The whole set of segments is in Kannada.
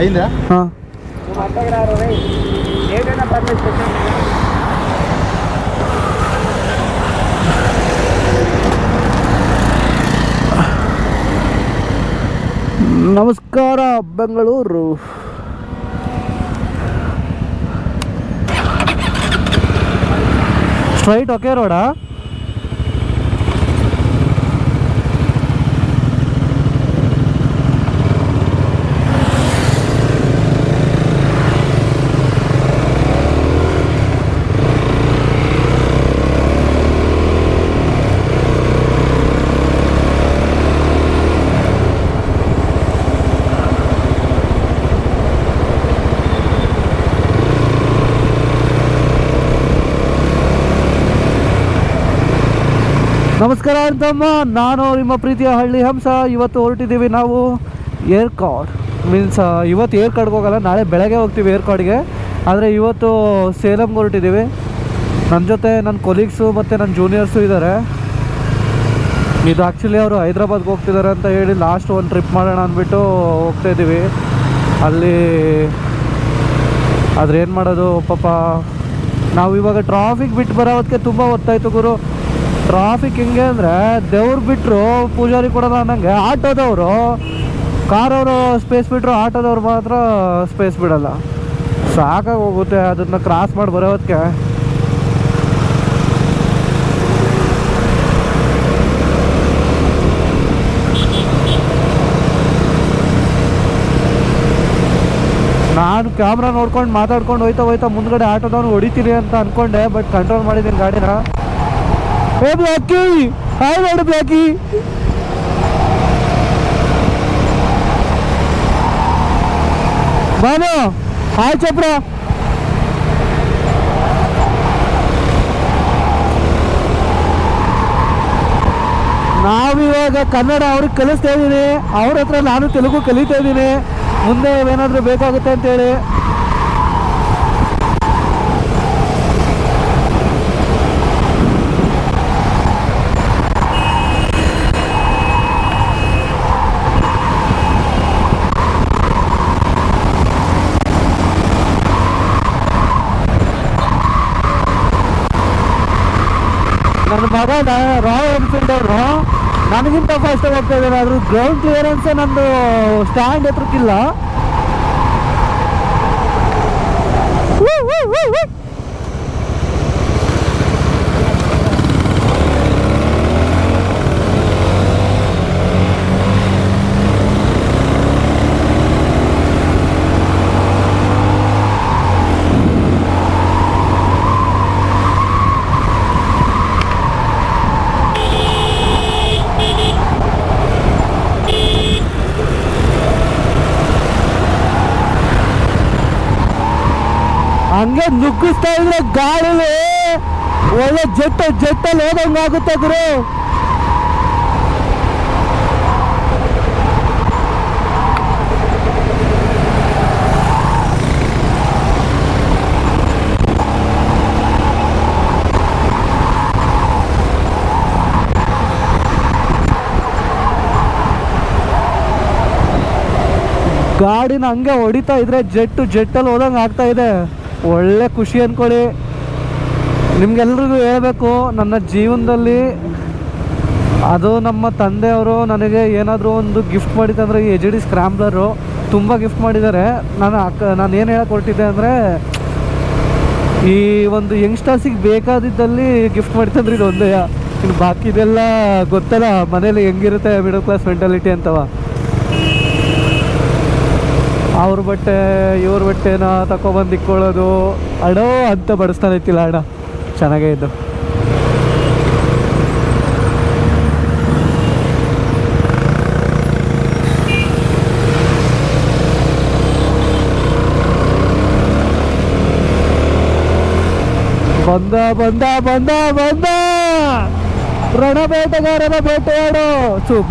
అయిందా? ನಮಸ್ಕಾರ ಬೆಂಗಳೂರು. Straight okay ರೋಡಾ? ನಮಸ್ಕಾರ ಅಂತಮ್ಮ, ನಾನು ನಿಮ್ಮ ಪ್ರೀತಿಯ ಹಳ್ಳಿ ಹಂಸ. ಇವತ್ತು ಹೊರಟಿದ್ದೀವಿ ನಾವು ಏರ್ಕಾಡ್. ಮೀನ್ಸ್ ಇವತ್ತು ಏರ್ಕಾಡ್ಗೆ ಹೋಗಲ್ಲ, ನಾಳೆ ಬೆಳಗ್ಗೆ ಹೋಗ್ತೀವಿ ಏರ್ಕಾಡ್ಗೆ. ಆದರೆ ಇವತ್ತು ಸೇಲಮ್ಗೆ ಹೊರಟಿದ್ದೀವಿ. ನನ್ನ ಜೊತೆ ನನ್ನ ಕೊಲೀಗ್ಸು ಮತ್ತು ನನ್ನ ಜೂನಿಯರ್ಸು ಇದ್ದಾರೆ. ಇದು ಆ್ಯಕ್ಚುಲಿ ಅವರು ಹೈದ್ರಾಬಾದ್ಗೆ ಹೋಗ್ತಿದ್ದಾರೆ ಅಂತ ಹೇಳಿ ಲಾಸ್ಟ್ ಒಂದು ಟ್ರಿಪ್ ಮಾಡೋಣ ಅಂದ್ಬಿಟ್ಟು ಹೋಗ್ತಾಯಿದ್ದೀವಿ. ಅಲ್ಲಿ ಆದರೆ ಏನು ಮಾಡೋದು ಪಾಪ, ನಾವು ಇವಾಗ ಟ್ರಾಫಿಕ್ ಬಿಟ್ಟು ಬರೋದಕ್ಕೆ ತುಂಬ ಹೊತ್ತಾಯಿತು ಗುರು. ಟ್ರಾಫಿಕ್ ಹೆಂಗೆ ಅಂದರೆ ದೇವ್ರು ಬಿಟ್ಟರು ಪೂಜಾರಿ ಕೊಡೋಲ್ಲ ಅನ್ನಂಗೆ ಆಟೋದವರು, ಕಾರವರು ಸ್ಪೇಸ್ ಬಿಟ್ಟರು, ಆಟೋದವ್ರು ಮಾತ್ರ ಸ್ಪೇಸ್ ಬಿಡಲ್ಲ. ಸಾಕಾಗಿ ಹೋಗುತ್ತೆ ಅದನ್ನು ಕ್ರಾಸ್ ಮಾಡಿ ಬರೋದಕ್ಕೆ. ನಾನು ಕ್ಯಾಮ್ರಾ ನೋಡ್ಕೊಂಡು ಮಾತಾಡ್ಕೊಂಡು ಹೋಯ್ತಾ ಮುಂದ್ಗಡೆ ಆಟೋದವ್ನು ಹೊಡಿತೀನಿ ಅಂತ ಅಂದ್ಕೊಂಡೆ, ಬಟ್ ಕಂಟ್ರೋಲ್ ಮಾಡಿದ್ದೀನಿ ಗಾಡಿನ. ಏ ಬ್ಲಾಕಿ, ಹಾಯ್ ಮಾಡು ಬ್ಲಾಕಿ. ಬಾನು ಹಾಯ್ ಚಪ್ರ. ನಾವಿವಾಗ ಕನ್ನಡ ಅವ್ರಿಗೆ ಕಲಿಸ್ತಾ ಇದ್ದೀನಿ, ಅವ್ರ ಹತ್ರ ನಾನು ತೆಲುಗು ಕಲಿತಾ ಇದ್ದೀನಿ. ಮುಂದೆ ಏನಾದರೂ ಬೇಕಾಗುತ್ತೆ ಅಂತೇಳಿ. ನನ್ನ ಮಗ ರಾಯಲ್ ಎನ್ಫೀಲ್ಡ್ ಅವರು ನನಗಿಂತ ಫಾಸ್ಟಾಗಿ ಹೋಗ್ತಾ ಇದ್ದಾರೆ. ಆದರೂ ಗ್ರೌಂಡ್ ಕ್ಲಿಯರೆನ್ಸೇ ನಂದು ಸ್ಟ್ಯಾಂಡ್ ಹತ್ರಕ್ಕಿಲ್ಲ. ಹಂಗೆ ನುಗ್ಗಿಸ್ತಾ ಇದ್ರೆ ಗಾಳಿಲಿ ಒಳ್ಳೆ ಜೆಟ್ಟಲ್ಲಿ ಹೋದಂಗಾಗುತ್ತೆ ಗುರು. ಗಾಡಿನ ಹಂಗೆ ಹೊಡಿತಾ ಇದ್ರೆ ಜೆಟ್ಟಲ್ಲಿ ಹೋದಂಗೆ ಆಗ್ತಾ ಇದೆ. ಒಳ್ಳೆ ಖುಷಿ ಅಂದ್ಕೊಳ್ಳಿ. ನಿಮ್ಗೆಲ್ರಿಗೂ ಹೇಳಬೇಕು, ನನ್ನ ಜೀವನದಲ್ಲಿ ಅದು ನಮ್ಮ ತಂದೆಯವರು ನನಗೆ ಏನಾದರೂ ಒಂದು ಗಿಫ್ಟ್ ಮಾಡಿದ್ದಂದರೆ ಈ HD ಸ್ಕ್ರ್ಯಾಂಬ್ಲರು ತುಂಬ ಗಿಫ್ಟ್ ಮಾಡಿದ್ದಾರೆ. ನಾನು ಏನು ಹೇಳಕ್ಕೆ ಹೊರಟಿದ್ದೆ ಅಂದರೆ, ಈ ಒಂದು ಯಂಗ್ಸ್ಟರ್ಸಿಗೆ ಬೇಕಾದಿದ್ದಲ್ಲಿ ಗಿಫ್ಟ್ ಮಾಡಿತ್ತಂದ್ರೆ ಇದು ಒಂದೇ. ಇನ್ನು ಬಾಕಿದೆಲ್ಲ ಗೊತ್ತಲ್ಲ ಮನೇಲಿ ಹೆಂಗಿರುತ್ತೆ ಮಿಡಲ್ ಕ್ಲಾಸ್ ಮೆಂಟಾಲಿಟಿ ಅಂತವ. ಅವ್ರ ಬಟ್ಟೆ ಇವ್ರ ಬಟ್ಟೆನ ತಗೊಬಂದು ಇಕ್ಕೊಳ್ಳೋದು, ಅಡೋ ಅಂತ ಬಡಿಸ್ತಾನೆ ಇತ್ತಿಲ್ಲ ಅಣ್ಣ. ಚೆನ್ನಾಗೇ ಇದ್ದು. ಬಂದ ರಣಬೇಟೆಗಾರರ ಬೇಟೆಯಾಡೋ,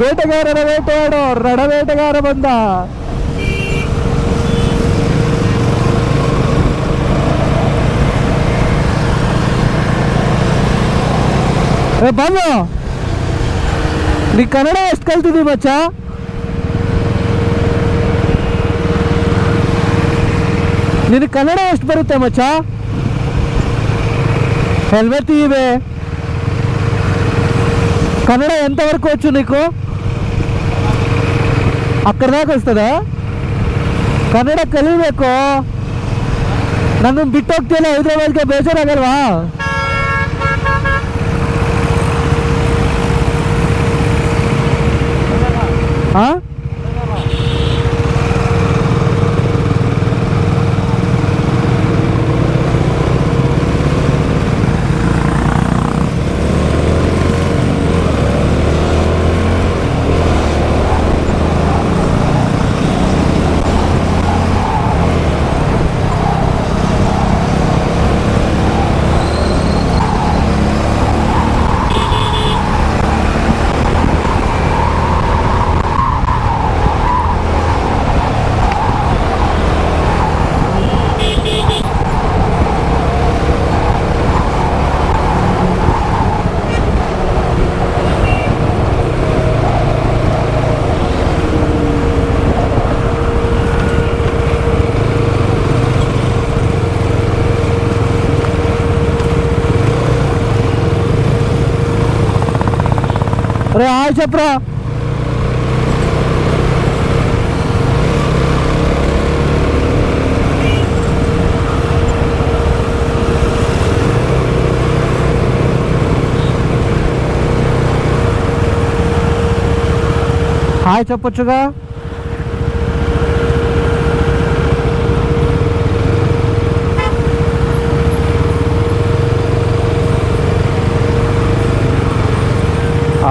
ಬೇಟೆಗಾರರ ಬೇಟೆಯಾಡೋ ರಣಬೇಟೆಗಾರ ಬಂದ. ಬಾಲು, ನೀ ಕನ್ನಡ ಎಷ್ಟು ಕಲ್ತಿದ್ದೀವಿ ಮಚ್ಚ? ನಿನಗೆ ಕನ್ನಡ ಎಷ್ಟು ಬರುತ್ತೆ ಮಚ್ಚ? ಹೆಲ್ಮೆಟ್ ಇವೆ ಕನ್ನಡ ಎಂತವರೆಗೂ వచ్చు నీకు? ಅక్కడ దాకా వస్తుందా? ಕನ್ನಡ ಕಲಿಬೇಕು. ನನ್ನನ್ನು ಬಿಟ್ಟು ಹೋಗ್ತಿಲ್ಲ ಹೈದ್ರಾಬಾದ್ಗೆ, ಬೇಜಾರಾಗಲ್ವಾ? ಹಾಂ अरे हाय छपरा हाय చెప్పొచ్చుగా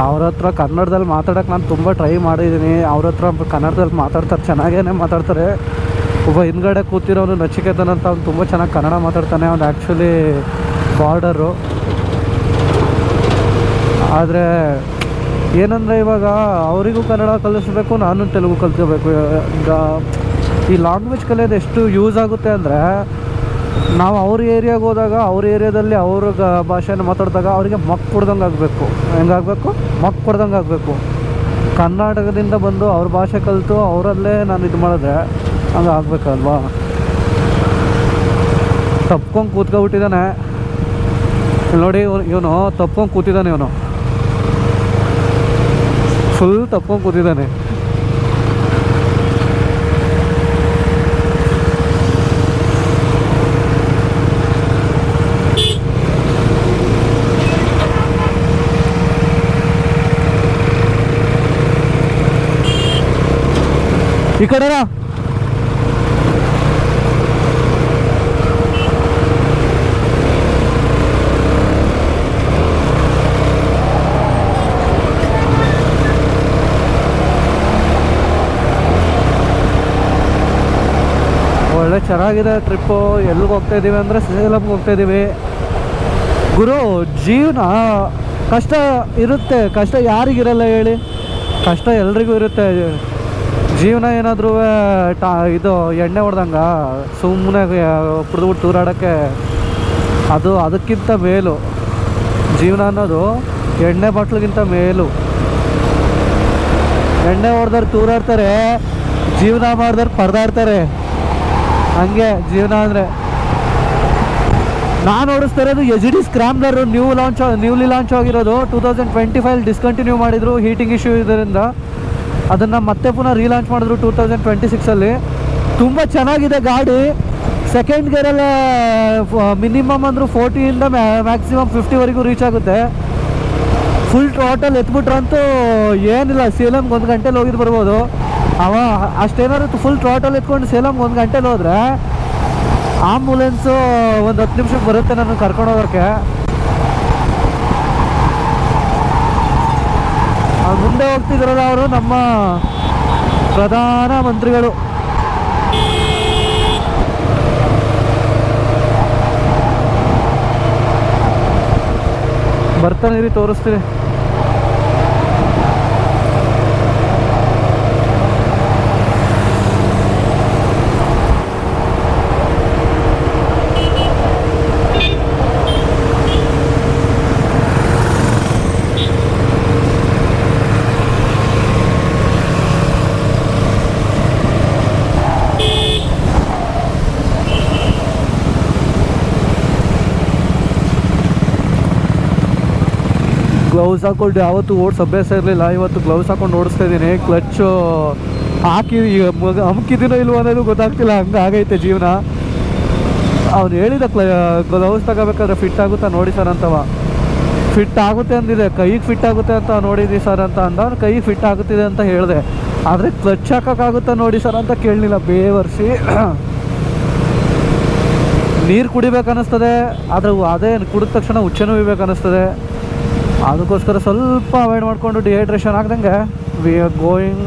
ಅವ್ರ ಹತ್ರ ಕನ್ನಡದಲ್ಲಿ ಮಾತಾಡೋಕ್ಕೆ ನಾನು ತುಂಬ ಟ್ರೈ ಮಾಡಿದ್ದೀನಿ. ಅವ್ರ ಹತ್ರ ಕನ್ನಡದಲ್ಲಿ ಮಾತಾಡ್ತಾರೆ, ಚೆನ್ನಾಗೇ ಮಾತಾಡ್ತಾರೆ. ಒಬ್ಬ ಹಿಂದ್ಗಡೆ ಕೂತಿರೋನು ನಚಿಕೇತನ್ ಅಂತ, ಅವ್ನು ತುಂಬ ಚೆನ್ನಾಗಿ ಕನ್ನಡ ಮಾತಾಡ್ತಾನೆ. ಅವ್ನು ಆ್ಯಕ್ಚುಲಿ ಬಾರ್ಡರು. ಆದರೆ ಏನಂದರೆ ಇವಾಗ ಅವರಿಗೂ ಕನ್ನಡ ಕಲಿಸ್ಬೇಕು, ನಾನು ತೆಲುಗು ಕಲಿಸ್ಕೋಬೇಕು. ಈಗ ಈ ಲ್ಯಾಂಗ್ವೇಜ್ ಕಲಿಯೋದು ಎಷ್ಟು ಯೂಸ್ ಆಗುತ್ತೆ ಅಂದರೆ, ನಾವು ಅವ್ರ ಏರಿಯಾಗೆ ಹೋದಾಗ ಅವ್ರ ಏರಿಯಾದಲ್ಲಿ ಅವ್ರ ಭಾಷೆನ ಮಾತಾಡಿದಾಗ ಅವರಿಗೆ ಮಕ್ ಕೊಡ್ದಂಗೆ ಆಗಬೇಕು. ಹೆಂಗಾಗಬೇಕು? ಮಕ್ ಕೊಡ್ದಂಗೆ ಆಗಬೇಕು. ಕರ್ನಾಟಕದಿಂದ ಬಂದು ಅವ್ರ ಭಾಷೆ ಕಲಿತು ಅವರಲ್ಲೇ ನಾನು ಇದು ಮಾಡಿದ್ರೆ ಹಂಗೆ ಆಗಬೇಕಲ್ವಾ? ತಪ್ಕೊಂಡು ಕೂತ್ಕೊಬಿಟ್ಟಿದ್ದಾನೆ ನೋಡಿ ಇವನು, ತಪ್ಕೊಂಡು ಕೂತಿದ್ದಾನೆ ಇವನು, ಫುಲ್ ತಪ್ಕೊಂಡು ಕೂತಿದ್ದಾನೆ. ಈ ಕಡೆನಾ ಒಳ್ಳೆ ಚೆನ್ನಾಗಿದೆ ಟ್ರಿಪ್ಪು. ಎಲ್ಲಿಗೆ ಹೋಗ್ತಾಯಿದ್ದೀವಿ ಅಂದರೆ ಸೇಲಂಗೆ ಹೋಗ್ತಾಯಿದ್ದೀವಿ. ಗುರು, ಜೀವನ ಕಷ್ಟ ಇರುತ್ತೆ. ಕಷ್ಟ ಯಾರಿಗಿರಲ್ಲ ಹೇಳಿ? ಕಷ್ಟ ಎಲ್ರಿಗೂ ಇರುತ್ತೆ. ಜೀವನ ಏನಾದರೂ ಇದು ಎಣ್ಣೆ ಹೊಡೆದಂಗ ಸುಮ್ಮನೆ ಕುಡಿದ್ಬಿಟ್ಟು ತೂರಾಡೋಕ್ಕೆ, ಅದಕ್ಕಿಂತ ಮೇಲು ಜೀವನ ಅನ್ನೋದು. ಎಣ್ಣೆ ಬಾಟ್ಲಿಗಿಂತ ಮೇಲು. ಎಣ್ಣೆ ಹೊಡೆದವ್ರು ತೂರಾಡ್ತಾರೆ, ಜೀವನ ಮಾಡಿದವ್ರು ಪರದಾಡ್ತಾರೆ. ಹಂಗೆ ಜೀವನ ಅಂದರೆ. ನಾನು ಓಡಿಸ್ತಾ ಇರೋದು HD ಸ್ಕ್ರಾಮ್ಲರ್, ನ್ಯೂಲಿ ಲಾಂಚ್ ಆಗಿರೋದು. 2025 ಡಿಸ್ಕಂಟಿನ್ಯೂ ಮಾಡಿದರು ಹೀಟಿಂಗ್ ಇಶ್ಯೂ ಇದರಿಂದ. ಅದನ್ನು ಮತ್ತೆ ಪುನಃ ರೀಲಾಂಚ್ ಮಾಡಿದ್ರು 2026ಅಲ್ಲಿ. ತುಂಬ ಚೆನ್ನಾಗಿದೆ ಗಾಡಿ. ಸೆಕೆಂಡ್ ಗೇರಲ್ಲೇ ಮಿನಿಮಮ್ ಅಂದರೂ 40ಇಂದ ಮ್ಯಾಕ್ಸಿಮಮ್ 50ವರೆಗೂ ರೀಚ್ ಆಗುತ್ತೆ. ಫುಲ್ ಟೋಟಲ್ ಎತ್ಬಿಟ್ರಂತೂ ಏನಿಲ್ಲ, ಸೇಲಂಗೆ 1 ಗಂಟೆಲಿ ಹೋಗಿದ್ದು ಬರ್ಬೋದು. ಅಷ್ಟೇನಾದ್ರು ಫುಲ್ ಟೋಟಲ್ ಎತ್ಕೊಂಡು ಸೇಲಂಗೆ 1 ಗಂಟೆಲಿ ಹೋದರೆ ಆಂಬುಲೆನ್ಸು ಒಂದು 10 ನಿಮಿಷಕ್ಕೆ ಬರುತ್ತೆ ನಾನು ಕರ್ಕೊಂಡು ಹೋಗೋಕ್ಕೆ. ಮುಂದೆ ಹೋಗ್ತಿದ್ರಲ್ಲ ಅವರು ನಮ್ಮ ಪ್ರಧಾನ ಮಂತ್ರಿಗಳು. ಬರ್ತಾನೆ ತೋರಿಸ್ತೀನಿ. ಗ್ಲೌಸ್ ಹಾಕೊಂಡು ಯಾವತ್ತೂ ಓಡಿಸ್ ಅಭ್ಯಾಸ ಇರಲಿಲ್ಲ. ಇವತ್ತು ಗ್ಲೌಸ್ ಹಾಕೊಂಡು ಓಡಿಸ್ತಾ ಇದ್ದೀನಿ. ಕ್ಲಚ್ಚು ಹಾಕಿ ಅಮ್ಕಿದ್ದೀನೋ ಇಲ್ವೋ ಅನ್ನೋದು ಗೊತ್ತಾಗ್ತಿಲ್ಲ, ಹಂಗೆ ಆಗೈತೆ ಜೀವನ. ಅವ್ನು ಹೇಳಿದ ಗ್ಲೌಸ್ ತಗೋಬೇಕಾದ್ರೆ ಫಿಟ್ ಆಗುತ್ತಾ ನೋಡಿ ಸರ್ ಅಂತವ. ಫಿಟ್ ಆಗುತ್ತೆ ಅಂದಿದೆ, ಕೈಗೆ ಫಿಟ್ ಆಗುತ್ತೆ ಅಂತ ನೋಡಿದ್ವಿ ಸರ್ ಅಂತ ಅಂದ. ಅವ್ನು ಕೈಗೆ ಫಿಟ್ ಆಗುತ್ತಿದೆ ಅಂತ ಹೇಳಿದೆ, ಆದರೆ ಕ್ಲಚ್ ಹಾಕೋಕ್ಕಾಗುತ್ತಾ ನೋಡಿ ಸರ್ ಅಂತ ಕೇಳಲಿಲ್ಲ. ಬೇವರ್ಸಿ ನೀರು ಕುಡಿಬೇಕನ್ನಿಸ್ತದೆ, ಆದರೆ ಅದೇ ಕುಡಿದ ತಕ್ಷಣ ಹುಚ್ಚನೂ ಇರ್ಬೇಕನ್ನಿಸ್ತದೆ. ಅದಕ್ಕೋಸ್ಕರ ಸ್ವಲ್ಪ ಅವಾಯ್ಡ್ ಮಾಡಿಕೊಂಡು ಡಿಹೈಡ್ರೇಷನ್ ಆಗ್ದಂಗೆ ವಿ ಆರ್ ಗೋಯಿಂಗ್.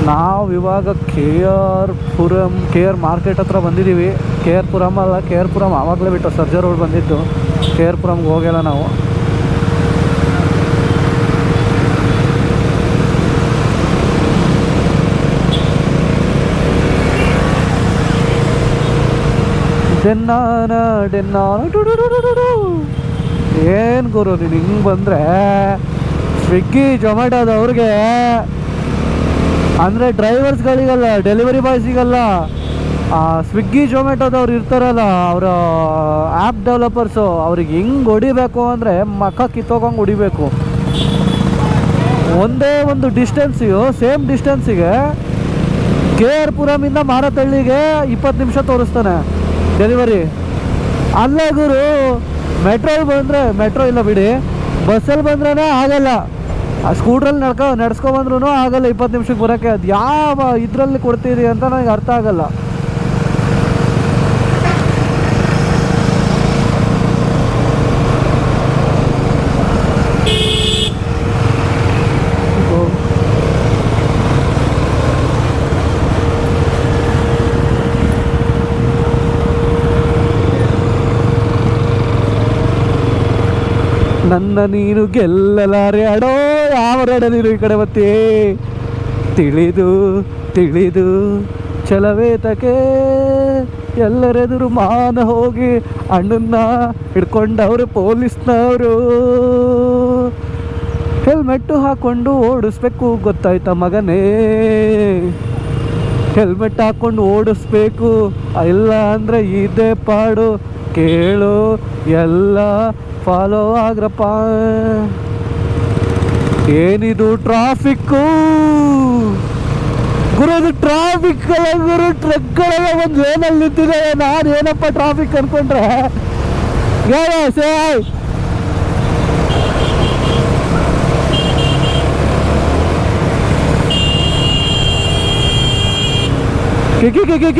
ನಾವು ಇವಾಗ ಕೆ ಆರ್ ಮಾರ್ಕೆಟ್ ಹತ್ರ ಬಂದಿದ್ದೀವಿ. ಕೆ ಆರ್ ಪುರಮ್ ಅಲ್ಲ, ಕೆ ಆರ್ ಪುರಮ್ ಆವಾಗಲೇ ಬಿಟ್ಟು ಸರ್ಜಾ ರೋಡ್ ಬಂದಿದ್ದು. ಕೆ ಆರ್ ಪುರಮ್ಗೆ ಹೋಗಿಲ್ಲ ನಾವು. ಏನು ಗುರು ನೀನು ಹಿಂಗೆ ಬಂದರೆ ಸ್ವಿಗ್ಗಿ ಜೊಮ್ಯಾಟೋದವ್ರಿಗೆ ಅಂದರೆ ಡ್ರೈವರ್ಸ್ಗಳಿಗಲ್ಲ, ಡೆಲಿವರಿ ಬಾಯ್ಸಿಗಲ್ಲ, ಸ್ವಿಗ್ಗಿ ಜೊಮ್ಯಾಟೋದವ್ರು ಇರ್ತಾರಲ್ಲ, ಅವರ ಆ್ಯಪ್ ಡೆವಲಪರ್ಸು, ಅವ್ರಿಗೆ ಹೆಂಗೆ ಹೊಡಿಬೇಕು ಅಂದರೆ ಮಕ್ಕ ಕಿತ್ತೋಗಂಗೆ ಹೊಡಿಬೇಕು. ಒಂದೇ ಒಂದು ಡಿಸ್ಟೆನ್ಸಿಗೆ, ಸೇಮ್ ಡಿಸ್ಟೆನ್ಸಿಗೆ ಕೆ ಆರ್ ಪುರಮಿಂದ ಮಾರತಳ್ಳಿಗೆ 20 ನಿಮಿಷ ತೋರಿಸ್ತಾನೆ ಡೆಲಿವರಿ. ಅಲ್ಲೇ ಗುರು ಮೆಟ್ರೋಲ್ಲಿ ಬಂದರೆ, ಮೆಟ್ರೋ ಇಲ್ಲ ಬಿಡಿ, ಬಸ್ಸಲ್ಲಿ ಬಂದ್ರೇ ಆಗಲ್ಲ. ಆ ಸ್ಕೂಟ್ರಲ್ಲಿ ನಡ್ಸ್ಕೊಬಂದ್ರೂ ಆಗಲ್ಲ 20 ನಿಮಿಷಕ್ಕೆ ಬರೋಕ್ಕೆ. ಅದು ಯಾವ ಇದರಲ್ಲಿ ಕೊಡ್ತೀರಿ ಅಂತ ನನಗೆ ಅರ್ಥ ಆಗಲ್ಲ. ನನ್ನ ನೀನು ಗೆಲ್ಲಲಾರೆ ಅಡೋ, ಯಾವ ರಡ ನೀನು ಈ ಕಡೆ ಬತ್ತಿ. ತಿಳಿದು ತಿಳಿದು ಛಲವೇತಕ್ಕೆ ಎಲ್ಲರೆದುರು ಮಾನ ಹೋಗಿ ಅಣ್ಣನ್ನ ಹಿಡ್ಕೊಂಡವ್ರು ಪೊಲೀಸ್ನವರು. ಹೆಲ್ಮೆಟ್ಟು ಹಾಕ್ಕೊಂಡು ಓಡಿಸ್ಬೇಕು ಗೊತ್ತಾಯ್ತಾ ಮಗನೇ, ಹೆಲ್ಮೆಟ್ ಹಾಕ್ಕೊಂಡು ಓಡಿಸ್ಬೇಕು, ಇಲ್ಲ ಅಂದರೆ ಇದೇ ಪಾಡು. ಕೇಳು ಎಲ್ಲ ಫಾಲೋ ಆಗ್ರಪ್ಪ. ಏನಿದು ಟ್ರಾಫಿಕ್ಕು ಗುರು, ಅದು ಟ್ರಾಫಿಕ್ ಅಲ್ಲ ಗುರು, ಟ್ರಕ್ಗಳೆಲ್ಲ ಒಂದು ಲೇನಲ್ಲಿ ನಿಂತಿದೆ. ನಾನು ಏನಪ್ಪ ಟ್ರಾಫಿಕ್ ಅನ್ಕೊಂಡ್ರೆ ಕಿಕಿ ಕಿಕಿ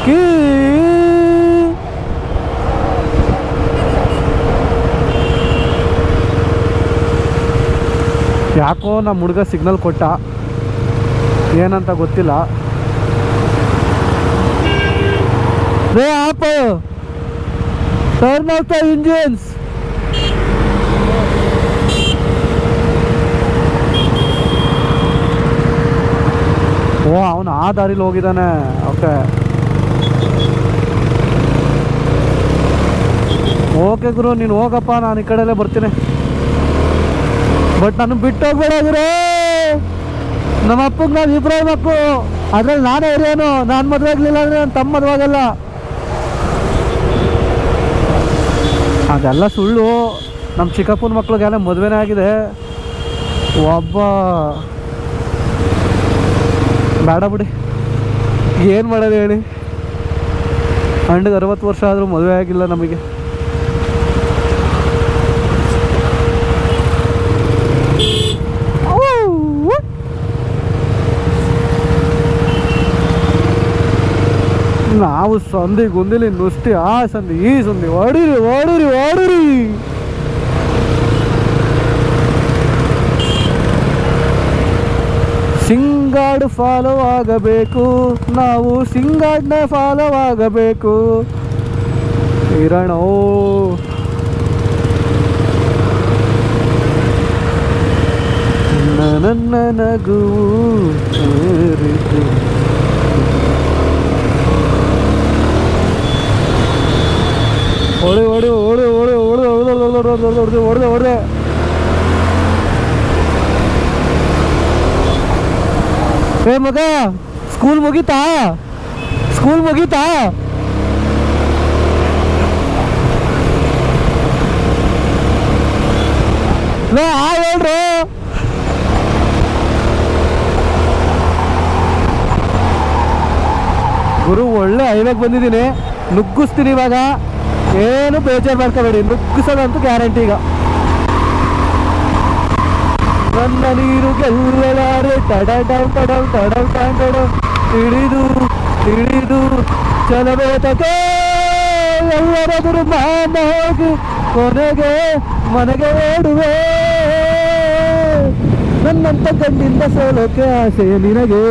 ಕಿ ಯಾಕೋ ನಮ್ಮ ಹುಡುಗ ಸಿಗ್ನಲ್ ಕೊಟ್ಟ, ಏನಂತ ಗೊತ್ತಿಲ್ಲ. ರೇ ಆಪ ಟರ್ನ್ ಆಫ್ ದ ಇಂಜಿನ್ಸ್. ಓ ಅವನು ಆ ದಾರಿಲಿ ಹೋಗಿದ್ದಾನೆ. ಓಕೆ ಓಕೆ ಗುರು, ನೀನು ಹೋಗಪ್ಪ, ನಾನು ಈ ಕಡೆಯಲ್ಲೇ ಬರ್ತೀನಿ. ಬಟ್ ನನಗೆ ಬಿಟ್ಟು ಹೋಗ್ಬೇಡ ಗುರು. ನಮ್ಮ ಅಪ್ಪಗೆ ನಾನು ಇಬ್ಬರೇ ಮಕ್ಕಳು, ಅದ್ರಲ್ಲಿ ನಾನೇ ಹಿರಿಯನು. ನಾನು ಮದುವೆ ಆಗಲಿಲ್ಲ ಅಂದರೆ ನನ್ನ ತಮ್ಮ ಮದುವೆ ಆಗಲ್ಲ. ಅದೆಲ್ಲ ಸುಳ್ಳು. ನಮ್ಮ ಚಿಕ್ಕಪ್ಪನ ಮಕ್ಳಿಗೆಲ್ಲ ಮದುವೆನೇ ಆಗಿದೆ. ಒಬ್ಬ ಬೇಡ ಬಿಡಿ, ಏನು ಮಾಡೋದು ಹೇಳಿ. ಅಣ್ಣಗೆ 60 ವರ್ಷ ಆದರೂ ಮದುವೆ ಆಗಿಲ್ಲ ನಮಗೆ. ನಾವು ಸಂಧಿ ಗುಂದಿಲಿ ನುಸ್ತಿ, ಆ ಸಂಧಿ ಈ ಸಂಧಿ ಓಡಿರಿ ಓಡಿರಿ ಓಡಿರಿ. ಸಿಂಗಾಡ್ ಫಾಲೋ ಆಗಬೇಕು, ನಾವು ಸಿಂಗಾಡ್ನ ಫಾಲೋ ಆಗಬೇಕು. ಇರಣೋ ನನ್ನ ನಗು ಓಡಿ ಓಡಿ ಓಡಿ ಓಡಿ ಓಡಿ ಹೊಡೆದೆ ಹೊಡೆದೆ ಹೊಡೆದೆ. ಏ ಮಗ, ಸ್ಕೂಲ್ ಮುಗೀತಾ? ಸ್ಕೂಲ್ ಮುಗೀತಾ? ಹೇಳ್ರು ಗುರು. ಒಳ್ಳೆ ಹೈವೇಗೆ ಬಂದಿದ್ದೀನಿ, ನುಗ್ಗಿಸ್ತೀನಿ ಇವಾಗ. ಏನು ಬೇಜಾರು ಮಾಡ್ಕೋಬೇಡಿ, ನುಗ್ಗಿಸೋದಂತೂ ಗ್ಯಾರಂಟಿ. ಈಗ ನನ್ನ ನೀರು ಗೆಲ್ಲಲಾರೆ ಟಡಡಂ ಟಡಂ ಟಡಂ ಟಡಂ ತಿಳಿದು ತಿಳಿದು ಚಲಬೇತಕ್ಕೆ ಎಲ್ಲರದರು ನಾನು ಹೋಗಿ ಕೊನೆಗೆ ಮನೆಗೆ ಓಡುವೆ. ನನ್ನಂತ ಗಂಡಿಂದ ಸೋಲೋಕೆ ಆಸೆ ನಿನಗೆ,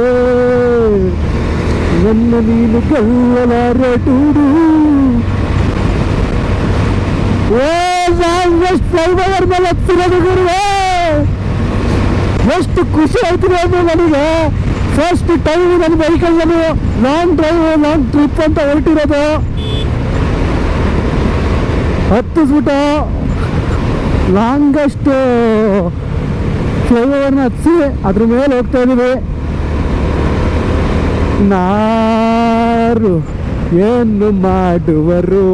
ನನ್ನ ನೀನು ಗೆಲ್ಲಲಾರೆ ಟೂಡು. ಫ್ಲೈಓವರ್ ಮೇಲೆ ಹತ್ತಿರೋದು ಗುರುವೆ, ಎಷ್ಟು ಖುಷಿ ಆಯ್ತು ಅಂದ್ರೆ ನನಗೆ. ಫಸ್ಟ್ ಟೈಮ್ ನನ್ನ ವೆಹಿಕಲ್ನಲ್ಲಿ ಲಾಂಗ್ ಡ್ರೈವ್ ಲಾಂಗ್ ಟ್ರಿಪ್ ಅಂತ ಹೊರಟಿರೋದು. ಹತ್ತಿಸ್ಬಿಟ್ಟು ಲಾಂಗೆಸ್ಟ್ ಫ್ಲೈಓವರ್ನ ಹತ್ತಿಸಿ ಅದ್ರ ಮೇಲೆ ಹೋಗ್ತಾ ಇದ್ದೀವಿ. ನಾರು ಏನು ಮಾಡುವರು,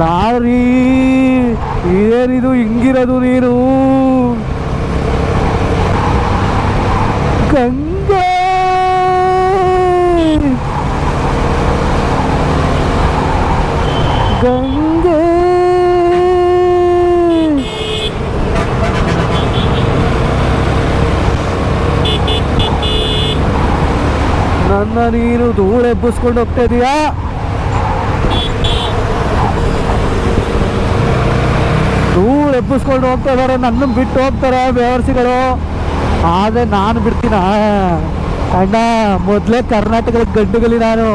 ಲಾರಿ ಏನಿದು ಹಿಂಗಿರೋದು ನೀನು. ಗಂಗೆ ಗಂಗೆ ನನ್ನ ನೀನು ಧೂಳು ಎಬ್ಬಿಸ್ಕೊಂಡು ಹೋಗ್ತಾ ಇದೀಯಾ. ಧೂಳು ಎಬ್ಬಿಸ್ಕೊಂಡು ಹೋಗ್ತಾ ಇದಾರೆ, ನನ್ನ ಬಿಟ್ಟು ಹೋಗ್ತಾರೆ ಬೇವರ್ಸಿಗಳು. ಆದರೆ ನಾನು ಬಿಡ್ತೀನ ಅಣ್ಣ. ಮೊದಲೇ ಕರ್ನಾಟಕದ ಗಂಡುಗಲಿ ನಾನು,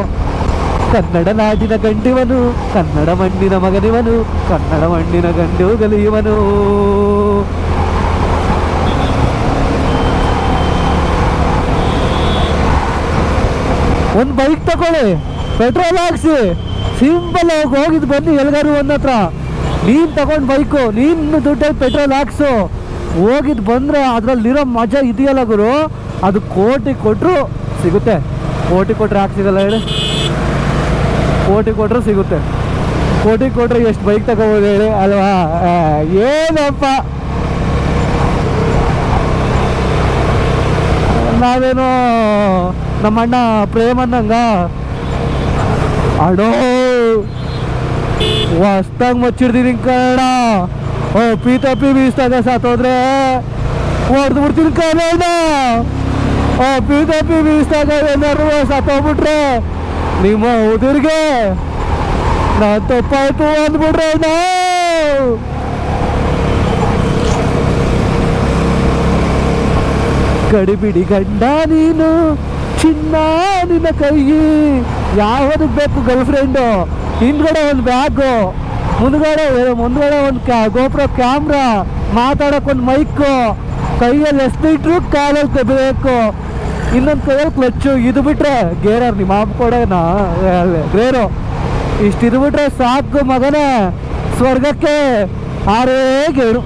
ಕನ್ನಡ ನಾಡಿನ ಗಂಡಿವನು, ಕನ್ನಡ ಮಣ್ಣಿನ ಮಗನಿವನು, ಕನ್ನಡ ಮಣ್ಣಿನ ಗಂಡುಗಲಿ ಇವನು. ಒಂದು ಬೈಕ್ ತಗೊಳ್ಳಿ, ಪೆಟ್ರೋಲ್ ಹಾಕ್ಸಿ, ಸಿಂಪಲ್ ಆಗಿ ಹೋಗಿದ್ದು ಬನ್ನಿ ಎಲ್ಗಾರು ಒಂದ್ ಹತ್ರ. ನೀನು ತಗೊಂಡು ಬೈಕು, ನೀನು ದುಡ್ಡಲ್ಲಿ ಪೆಟ್ರೋಲ್ ಹಾಕ್ಸು, ಹೋಗಿದ್ದು ಬಂದರೆ ಅದರಲ್ಲಿರೋ ಮಜಾ ಇದೆಯಲ್ಲ ಗುರು, ಅದು ಕೋಟಿ ಕೊಟ್ಟರು ಸಿಗುತ್ತೆ. ಕೋಟಿ ಕೊಟ್ಟರೆ ಯಾಕೆ ಸಿಗಲ್ಲ ಹೇಳಿ? ಕೋಟಿ ಕೊಟ್ಟರು ಸಿಗುತ್ತೆ. ಕೋಟಿ ಕೊಟ್ಟರೆ ಎಷ್ಟು ಬೈಕ್ ತಗೋಬೋದು ಹೇಳಿ ಅಲ್ವಾ? ಏನಪ್ಪ ನಾವೇನೋ ನಮ್ಮಣ್ಣ ಪ್ರೇಮನ್ನಂಗ ಅಡೋ ಹೊಸ್ದಾಗಿ ಮಚ್ಚಿಡ್ತೀನಿ ಕಣ. ಪೀತಪ್ಪಿ ಬೀಸ್ದಾಗ ಸಾತೋದ್ರೆ ಹೊಡೆದು ಬಿಡ್ತೀನಿ ಕಣ. ಪೀತಪ್ಪಿ ಬೀಸ್ದಾಗ ಏನಾರು ಸತ್ತೋಗ್ಬಿಟ್ರೆ ನಿಮ್ಮ ಹುಡುಗರಿಗೆ ನಾನು ತಪ್ಪಾಯ್ತು ಅಂದ್ಬಿಟ್ರೆ ಅಣ್ಣ. ಗಡಿಬಿಡಿ ಗಂಡ ನೀನು, ಚಿನ್ನ ನಿನ್ನ ಕೈ. ಯಾವ್ದಕ್ಕೆ ಬೇಕು ಗರ್ಲ್ ಫ್ರೆಂಡು? ಹಿಂದ್ಗಡೆ ಒಂದು ಬ್ಯಾಗು, ಮುಂದ್ಗಡೆ ಒಂದು ಗೋಪುರ ಕ್ಯಾಮ್ರಾ, ಮಾತಾಡೋಕೆ ಒಂದು ಮೈಕು, ಕೈಯಲ್ಲಿ ಎಸ್ಬಿಟ್ರು ಕಾಲಲ್ಲಿ ತೆಗಿಬೇಕು, ಇನ್ನೊಂದು ಕೈಯಲ್ಲಿ ಕ್ಲಚ್ಚು. ಇದು ಬಿಟ್ರೆ ಗೇರರ್ ನಿಮ್ಮ ಅಮ್ಮ ಕೊಡೋಣ ಗೇರು. ಇಷ್ಟಿದು ಬಿಟ್ರೆ ಸಾಕು ಮಗನೇ, ಸ್ವರ್ಗಕ್ಕೆ ಆರೇ ಗೇರು.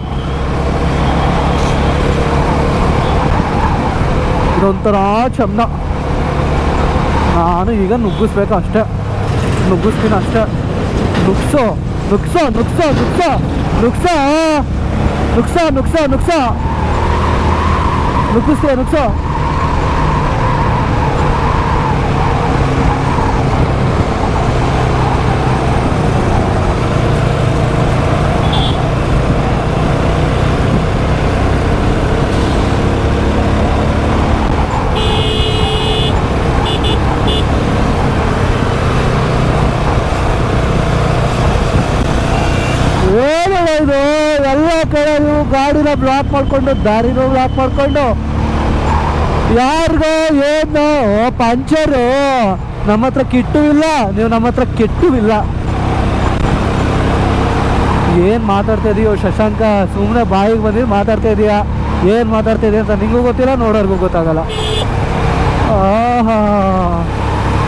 ಇದೊಂಥರ ಚಂದ. ನಾನು ಈಗ ನುಗ್ಗಿಸ್ಬೇಕು ಅಷ್ಟೇ, ನುಗ್ಗಿಸ್ತೀನಿ ಅಷ್ಟೇ. ನುಗ್ಸೋ ನುಗ್ಸೋ ನುಗ್ಸೋ ನುಗ್ಸೋ ನುಗ್ಸೋ ನುಗ್ಸೋ ನುಗ್ಸೋ ನುಗ್ಸೋ ನುಗ್ಗಿಸ್ತೀಯ ನುಗ್ಸೋ. ಇದು ಎಲ್ಲ ಕಡೆ ನೀವು ಗಾಡಿನ ಬ್ಲಾಕ್ ಮಾಡ್ಕೊಂಡು, ದಾರಿನೂ ಬ್ಲಾಕ್ ಮಾಡ್ಕೊಂಡು, ಯಾರಿಗೋ ಏನು ಪಂಚರು. ನಮ್ಮ ಹತ್ರ ಕಿಟ್ಟು ಇಲ್ಲ, ನೀವು ನಮ್ಮ ಹತ್ರ ಕೆಟ್ಟು ಇಲ್ಲ. ಏನು ಮಾತಾಡ್ತಾ ಇದೀಯೋ ಶಶಾಂಕ? ಸುಮ್ಮನೆ ಬಾಯಿಗೆ ಬಂದಿದ್ದು ಮಾತಾಡ್ತಾ ಇದೀಯಾ? ಏನು ಮಾತಾಡ್ತಾ ಇದೀಯ ಅಂತ ನಿಂಗೂ ಗೊತ್ತಿಲ್ಲ, ನೋಡೋರ್ಗೂ ಗೊತ್ತಾಗಲ್ಲ. ಆಹಾ,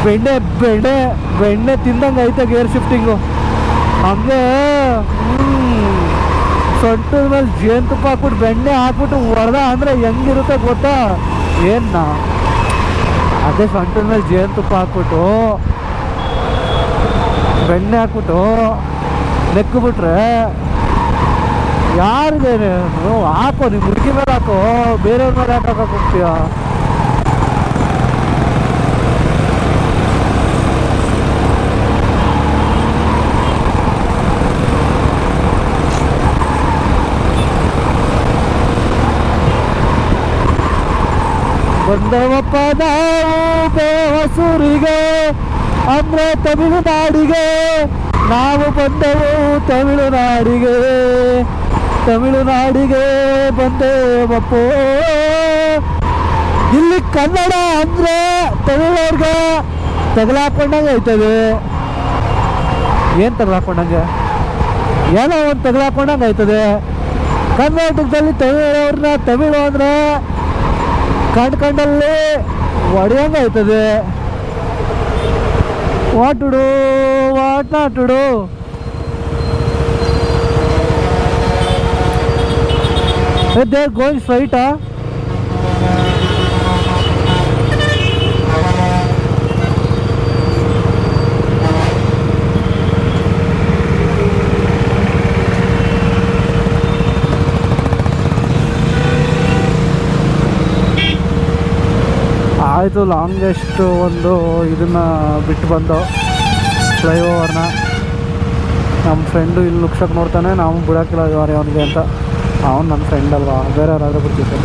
ಬೆಣ್ಣೆ ಬೆಣ್ಣೆ ಬೆಣ್ಣೆ ತಿಂದಂಗೆ ಐತೆ ಗೇರ್ ಶಿಫ್ಟಿಂಗು. ಹಂಗೆ ಸೊಂಟದ ಮೇಲೆ ಜೇನುತುಪ್ಪ ಹಾಕ್ಬಿಟ್ಟು ಬೆಣ್ಣೆ ಹಾಕ್ಬಿಟ್ಟು ಹೊಡೆದ ಅಂದರೆ ಹೆಂಗಿರುತ್ತೆ ಗೊತ್ತಾ? ಏನ ಅದೇ ಸೊಂಟದ ಮೇಲೆ ಜೇನುತುಪ್ಪ ಹಾಕ್ಬಿಟ್ಟು ಬೆಣ್ಣೆ ಹಾಕ್ಬಿಟ್ಟು ನೆಕ್ಕಿಬಿಟ್ರೆ ಯಾರಿದೆ ಹಾಕೋ, ನೀವು ಹುಡುಗಿ ಮೇಲೆ ಹಾಕೋ, ಬೇರೆಯವ್ರ ಮೇಲೆ ಯಾಕೆ ಹಾಕಕ್ಕೆ ಹೋಗ್ತೀಯ? ಬಂದವಪ್ಪ ನಾವು ಬೇವಸೂರಿಗೆ, ಅಂದ್ರೆ ತಮಿಳುನಾಡಿಗೆ. ನಾವು ಬಂದೆವು ತಮಿಳುನಾಡಿಗೆ, ತಮಿಳುನಾಡಿಗೆ ಬಂದೇವಪ್ಪೋ. ಇಲ್ಲಿ ಕನ್ನಡ ಅಂದ್ರೆ ತಮಿಳವ್ರಿಗೆ ತಗಲಾಕೊಂಡಂಗೆ ಆಯ್ತದೆ. ಏನು ತಗಲಾಕೊಂಡಂಗೆ? ಏನೋ ಒಂದು ತಗಲಾಕೊಂಡಂಗೆ ಆಯ್ತದೆ. ಕರ್ನಾಟಕದಲ್ಲಿ ತಮಿಳವ್ರನ್ನ ತಮಿಳು ಅಂದ್ರೆ ಕಂಡಲ್ಲಿ ಹೊಡೆಯಂಗೆ ಆಯ್ತದೆ. What to do, what not to do. They are going straight, huh? ಆಯಿತು, ಲಾಂಗೆಸ್ಟ್ ಒಂದು ಇದನ್ನು ಬಿಟ್ಟು ಬಂದು ಫ್ಲೈಓವರ್ನ. ನಮ್ಮ ಫ್ರೆಂಡು ಇಲ್ಲಿ ನುಗ್ಸಕ್ಕೆ ನೋಡ್ತಾನೆ, ನಾವು ಬಿಡೋಕ್ಕಿಲ್ಲ ಇವಾರೆ ಅವನಿಗೆ ಅಂತ. ಅವನು ನನ್ನ ಫ್ರೆಂಡ್ ಅಲ್ವಾ, ಬೇರೆ ಯಾರಾದರೂ ಬಿಡ್ತಿದ್ದೆ.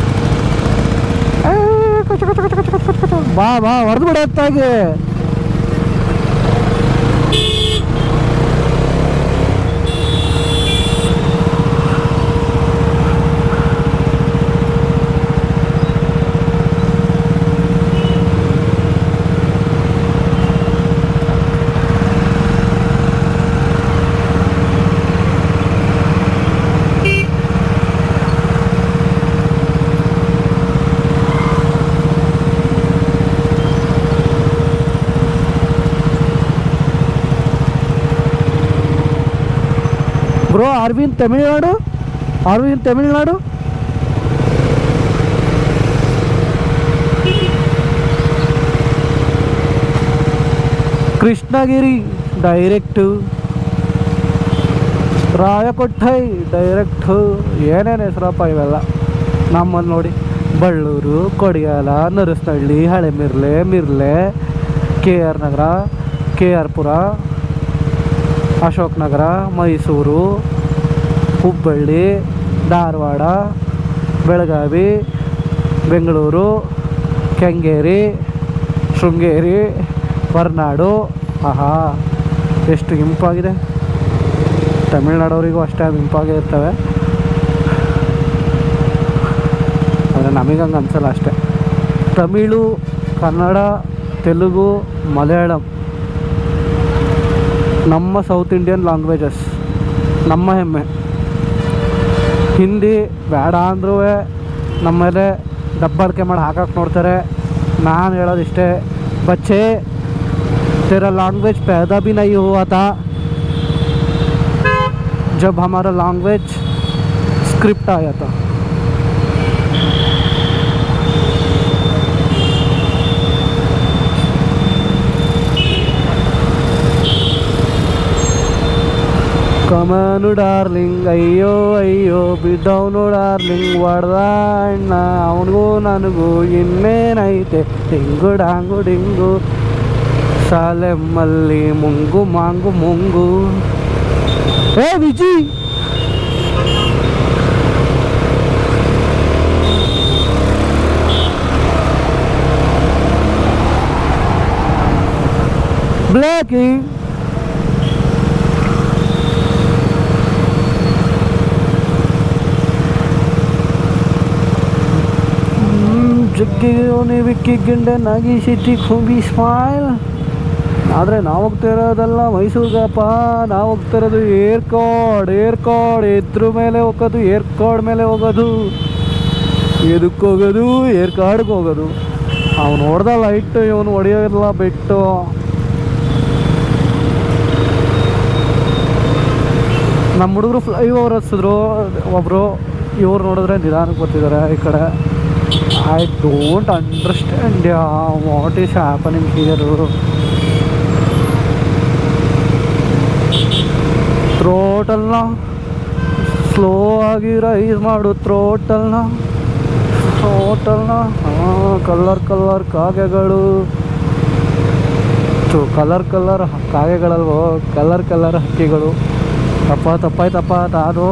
ಬಾ ಬಾ ಹೊಡೆದು ಬಿಡತ್ತಾಗಿ. Bro, Arvind Tamil Nadu, Arvind Tamil Nadu. Krishnagiri direct, Rayakottai direct. ಏನೇನು ಹೆಸರಪ್ಪ ಇವೆಲ್ಲ ನಮ್ಮಲ್ಲಿ ನೋಡಿ. Ballur, Kodiyala, Narasanahalli, Halemirle, Mirle, K R Nagar, K R Pura, Ashok ನಗರ, ಮೈಸೂರು, ಹುಬ್ಬಳ್ಳಿ, ಧಾರವಾಡ, ಬೆಳಗಾವಿ, ಬೆಂಗಳೂರು, ಕೆಂಗೇರಿ, ಶೃಂಗೇರಿ, ಹೊರನಾಡು. ಆಹಾ, ಎಷ್ಟು ಇಂಪಾಗಿದೆ. ತಮಿಳ್ನಾಡವರಿಗೂ ಅಷ್ಟೇ ಇಂಪಾಗೇ ಇರ್ತವೆ, ಆದರೆ ನಮಗೆ ಹಂಗೆ ಅನಿಸಲ್ಲ ಅಷ್ಟೇ. ತಮಿಳು, ಕನ್ನಡ, ತೆಲುಗು, ಮಲಯಾಳಂ ನಮ್ಮ ಸೌತ್ ಇಂಡಿಯನ್ ಲ್ಯಾಂಗ್ವೇಜಸ್, ನಮ್ಮ ಹೆಮ್ಮೆ. ಹಿಂದಿ ಬೇಡ ಅಂದ್ರೂ ನಮ್ಮ ಮೇಲೆ ದಬ್ಬಾಳಿಕೆ ಮಾಡಿ ಹಾಕಕ್ಕೆ ನೋಡ್ತಾರೆ. ನಾನು ಹೇಳೋದಿಷ್ಟೇ, ಬಚ್ಚೆ तेरा लैंग्वेज पैदा भी नहीं हुआ था जब हमारा लैंग्वेज स्क्रिप्ट आया था. ಕಮನು ಡಾರ್ಲಿಂಗ್, ಅಯ್ಯೋ ಅಯ್ಯೋ ಬಿದ್ದವನು ಡಾರ್ಲಿಂಗ್, ಹೊಡೆದ ಅಣ್ಣ ಅವನಿಗೂ ನನಗೂ ಇನ್ನೇನೈತೆ, ಡಿಂಗು ಡಾಂಗು ಡಿಂಗು, ಶಾಲೆ ಮಲ್ಲಿ ಮುಂಗು ಮಾಂಗು ಮುಂಗು. ಏ ವಿಜಿ, ಬ್ಲ್ಯಾಕಿ ಜಗ್ಗಿ ವಿಕ್ಕಿ ಗಿಂಡೆ ನಾಗಿ ಸಿಟಿ ಖೂಬಿ ಸ್ಮೈಲ್. ಆದರೆ ನಾವು ಹೋಗ್ತಿರೋದಲ್ಲ ಮೈಸೂರಿಗಪ್ಪ, ನಾವು ಹೋಗ್ತಿರೋದು ಏರ್ಕಾಡ್. ಇದ್ರ ಮೇಲೆ ಹೋಗೋದು, ಏರ್ಕಾಡ್ ಮೇಲೆ ಹೋಗೋದು. ಎದಕ್ಕೆ ಹೋಗೋದು? ಏರ್ಕಾಡ್ಗೆ ಹೋಗೋದು. ಅವ್ನು ಹೊಡೆದ ಲೈಟು, ಇವನು ಹೊಡೆಯೋಲ್ಲ ಬಿಟ್ಟು. ನಮ್ಮ ಹುಡುಗರು ಫ್ಲೈಓವರ್ ಹಚ್ಚಿದ್ರು ಒಬ್ಬರು, ಇವ್ರು ನೋಡಿದ್ರೆ ನಿಧಾನಕ್ಕೆ ಬರ್ತಿದ್ದಾರೆ ಈ ಕಡೆ. I don't understand what is happening here. ಟೋಟಲ್ನ ಸ್ಲೋ ಆಗಿ ರೈಸ್ ಮಾಡು ಥ್ರೋಟಲ್ನ. ಕಲರ್ ಕಲರ್ ಕಾಗೆಗಳು, ಕಲರ್ ಕಲರ್ ಕಾಗೆಗಳಲ್ವೋ, ಕಲರ್ ಕಲರ್ ಹಕ್ಕಿಗಳು. ತಪ್ಪಾಯ್ತಪ್ಪ. ನಾನು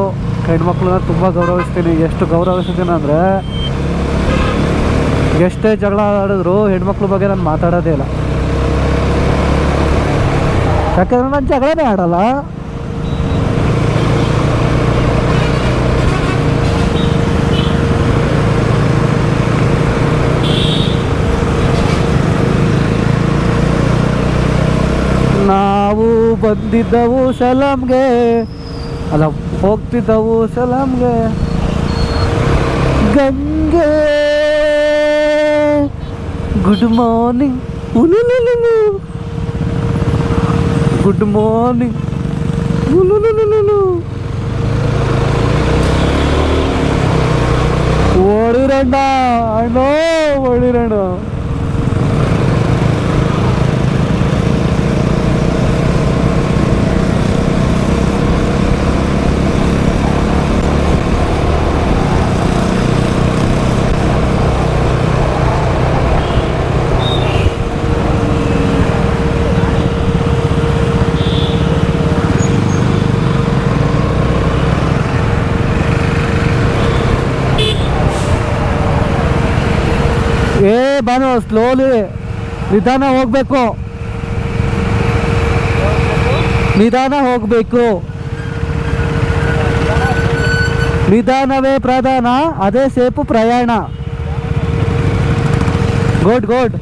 ಹೆಣ್ಮಕ್ಳನ್ನ ತುಂಬ ಗೌರವಿಸ್ತೀನಿ. ಎಷ್ಟು ಗೌರವಿಸ್ತೀನಿ ಅಂದರೆ, ಎಷ್ಟೇ ಜಗಳ ಆಡಿದ್ರು ಹೆಣ್ಮಕ್ಳ ಬಗ್ಗೆ ನಾನು ಮಾತಾಡೋದೇ ಇಲ್ಲ. ಯಾಕಂದರೆ ನಾನು ಜಗಳನೇ ಆಡಲ್ಲ. ನಾವು ಬಂದಿದ್ದವು ಸಲಾಮ್ಗೆ, ಅಲ್ಲ ಹೋಗ್ತಿದ್ದವು ಸಲಾಮ್ಗೆ. ಗಂಗೆ ಗುಡ್ ಮಾರ್ನಿಂಗ್, ಗುಡ್ ಮಾರ್ನಿಂಗ್. ಓಡಿರಣ್ಣ ಅಣ್ಣ, ಓಡಿರಣ್ಣ. ಬಾನು ಸ್ಲೋಲಿ, ನಿಧಾನ ಹೋಗ್ಬೇಕು. ನಿಧಾನವೇ ಪ್ರಧಾನ, ಅದೇ ಸೇಫು ಪ್ರಯಾಣ. ಗುಡ್.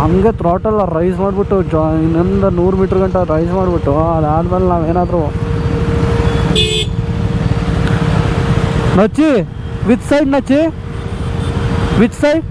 ಹಂಗೆ ಥ್ರಾಟಲ್ ರೈಸ್ ಮಾಡಿಬಿಟ್ಟು ಇನ್ನೊಂದು 100 ಮೀಟ್ರ್ ಗಂಟ ರೈಸ್ ಮಾಡಿಬಿಟ್ಟು ಅದಾದ್ಮೇಲೆ ನಾವೇನಾದರೂ ನಚ್ಚಿ ವಿಚ್ ಸೈಡ್